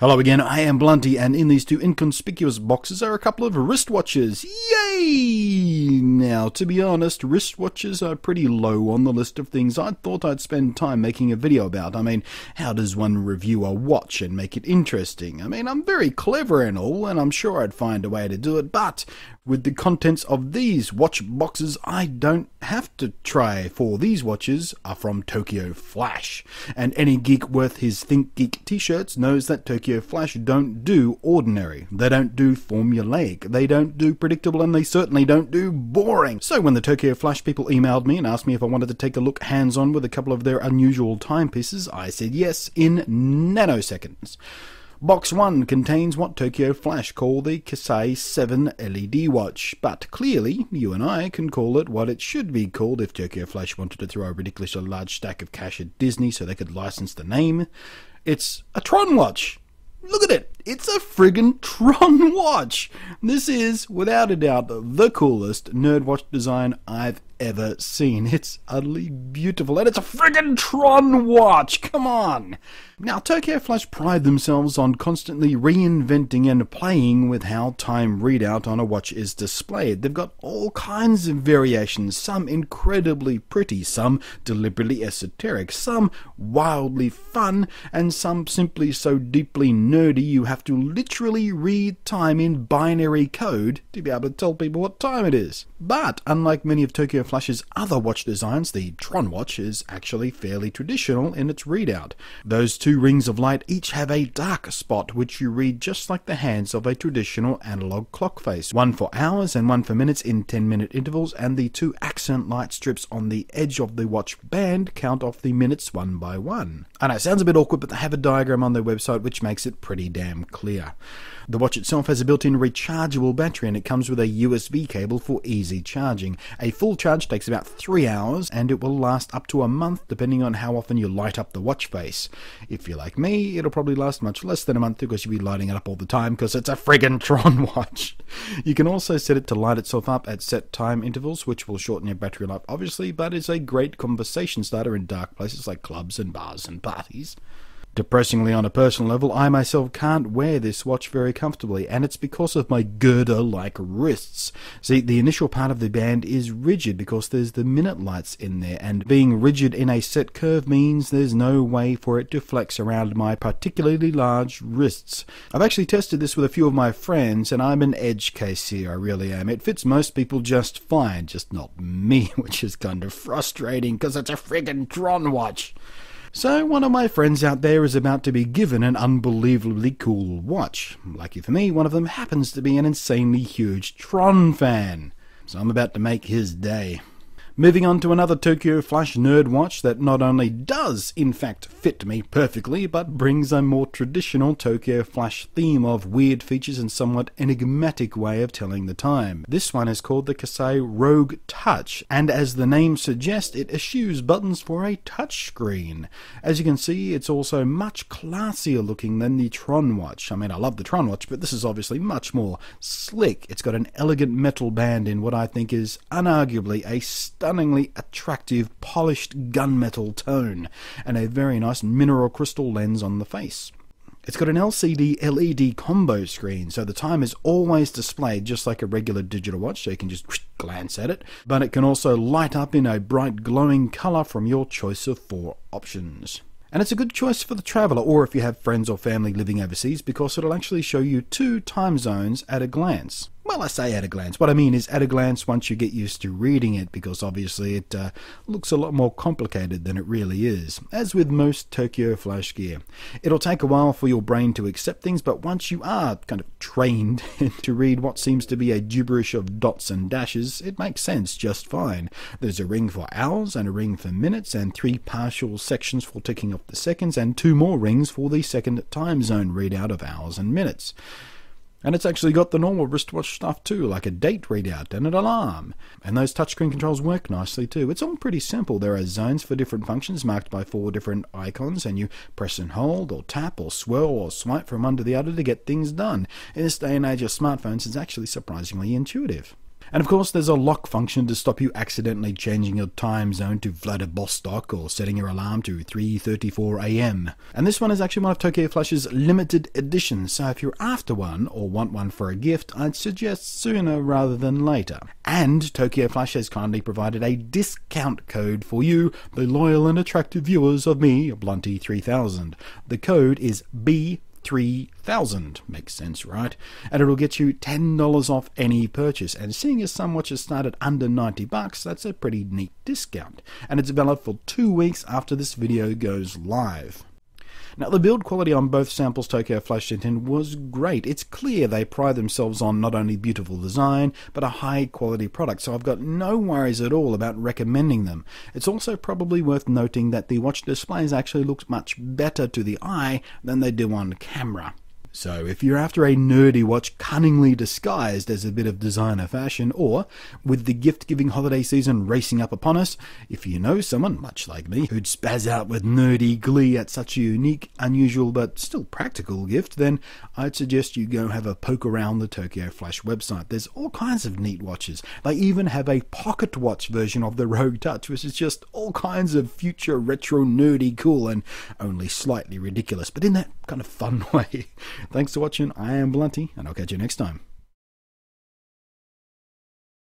Hello again, I am Blunty, and in these two inconspicuous boxes are a couple of wristwatches. Yay! Now, to be honest, wristwatches are pretty low on the list of things I thought I'd spend time making a video about. I mean, how does one review a watch and make it interesting? I mean, I'm very clever and all, and I'm sure I'd find a way to do it, but with the contents of these watch boxes, I don't have to try, for these watches are from Tokyoflash. And any geek worth his Think Geek t-shirts knows that Tokyoflash don't do ordinary. They don't do formulaic. They don't do predictable, and they certainly don't do boring. So when the Tokyoflash people emailed me and asked me if I wanted to take a look hands-on with a couple of their unusual timepieces, I said yes in nanoseconds. Box 1 contains what Tokyoflash call the Kisai 7 LED Watch, but clearly you and I can call it what it should be called if Tokyoflash wanted to throw a ridiculously large stack of cash at Disney so they could license the name. It's a Tron watch. Look at it! It's a friggin' Tron watch! This is, without a doubt, the coolest nerd watch design I've ever seen. It's utterly beautiful, and it's a friggin' Tron watch! Come on! Now, Tokyoflash pride themselves on constantly reinventing and playing with how time readout on a watch is displayed. They've got all kinds of variations, some incredibly pretty, some deliberately esoteric, some wildly fun, and some simply so deeply nerdy you have to literally read time in binary code to be able to tell people what time it is. But, unlike many of Tokyoflash's other watch designs, the Tron watch is actually fairly traditional in its readout. Those two rings of light each have a dark spot which you read just like the hands of a traditional analog clock face. One for hours and one for minutes in 10-minute intervals, and the two accent light strips on the edge of the watch band count off the minutes one by one. I know, it sounds a bit awkward, but they have a diagram on their website which makes it pretty damn clear. The watch itself has a built-in rechargeable battery, and it comes with a USB cable for easy charging. A full charge takes about 3 hours, and it will last up to a month depending on how often you light up the watch face. If you're like me, it'll probably last much less than a month because you'll be lighting it up all the time because it's a friggin' Tron watch. You can also set it to light itself up at set time intervals, which will shorten your battery life obviously, but is a great conversation starter in dark places like clubs and bars and parties. Depressingly, on a personal level, I myself can't wear this watch very comfortably, and it's because of my girder-like wrists. See, the initial part of the band is rigid because there's the minute lights in there, and being rigid in a set curve means there's no way for it to flex around my particularly large wrists. I've actually tested this with a few of my friends, and I'm an edge case here, I really am. It fits most people just fine, just not me, which is kind of frustrating because it's a friggin' Tron watch. So one of my friends out there is about to be given an unbelievably cool watch. Lucky for me, one of them happens to be an insanely huge Tron fan. So I'm about to make his day. Moving on to another Tokyoflash nerd watch that not only does, in fact, fit me perfectly, but brings a more traditional Tokyoflash theme of weird features and somewhat enigmatic way of telling the time. This one is called the Kisai Rogue Touch, and as the name suggests, it eschews buttons for a touchscreen. As you can see, it's also much classier looking than the Tron watch. I mean, I love the Tron watch, but this is obviously much more slick. It's got an elegant metal band in what I think is unarguably a stunningly attractive polished gunmetal tone, and a very nice mineral crystal lens on the face. It's got an LCD LED combo screen, so the time is always displayed just like a regular digital watch, so you can just glance at it, but it can also light up in a bright glowing colour from your choice of 4 options. And it's a good choice for the traveller, or if you have friends or family living overseas, because it'll actually show you 2 time zones at a glance. Well, I say at a glance. What I mean is at a glance once you get used to reading it, because obviously it looks a lot more complicated than it really is, as with most Tokyoflash gear. It'll take a while for your brain to accept things, but once you are kind of trained to read what seems to be a gibberish of dots and dashes, it makes sense just fine. There's a ring for hours and a ring for minutes, and 3 partial sections for ticking off the seconds, and 2 more rings for the second time zone readout of hours and minutes. And it's actually got the normal wristwatch stuff too, like a date readout and an alarm. And those touchscreen controls work nicely too. It's all pretty simple. There are zones for different functions marked by 4 different icons, and you press and hold, or tap, or swirl, or swipe from under the other to get things done. In this day and age of smartphones, it's actually surprisingly intuitive. And of course, there's a lock function to stop you accidentally changing your time zone to Vladivostok or setting your alarm to 3:34 AM. And this one is actually one of Tokyoflash's limited editions, so if you're after one or want one for a gift, I'd suggest sooner rather than later. And Tokyoflash has kindly provided a discount code for you, the loyal and attractive viewers of me, Blunty 3000. The code is B3000. Makes sense, right? And it'll get you $10 off any purchase. And seeing as some watches start at under $90, that's a pretty neat discount. And it's valid for 2 weeks after this video goes live. Now, the build quality on both samples Tokyoflash sent in was great. It's clear they pride themselves on not only beautiful design, but a high quality product, so I've got no worries at all about recommending them. It's also probably worth noting that the watch displays actually look much better to the eye than they do on camera. So if you're after a nerdy watch cunningly disguised as a bit of designer fashion, or with the gift-giving holiday season racing up upon us, if you know someone, much like me, who'd spaz out with nerdy glee at such a unique, unusual, but still practical gift, then I'd suggest you go have a poke around the Tokyoflash website. There's all kinds of neat watches. They even have a pocket watch version of the Rogue Touch, which is just all kinds of future retro nerdy cool and only slightly ridiculous, but in that kind of fun way. Thanks for watching. I am Blunty, and I'll catch you next time.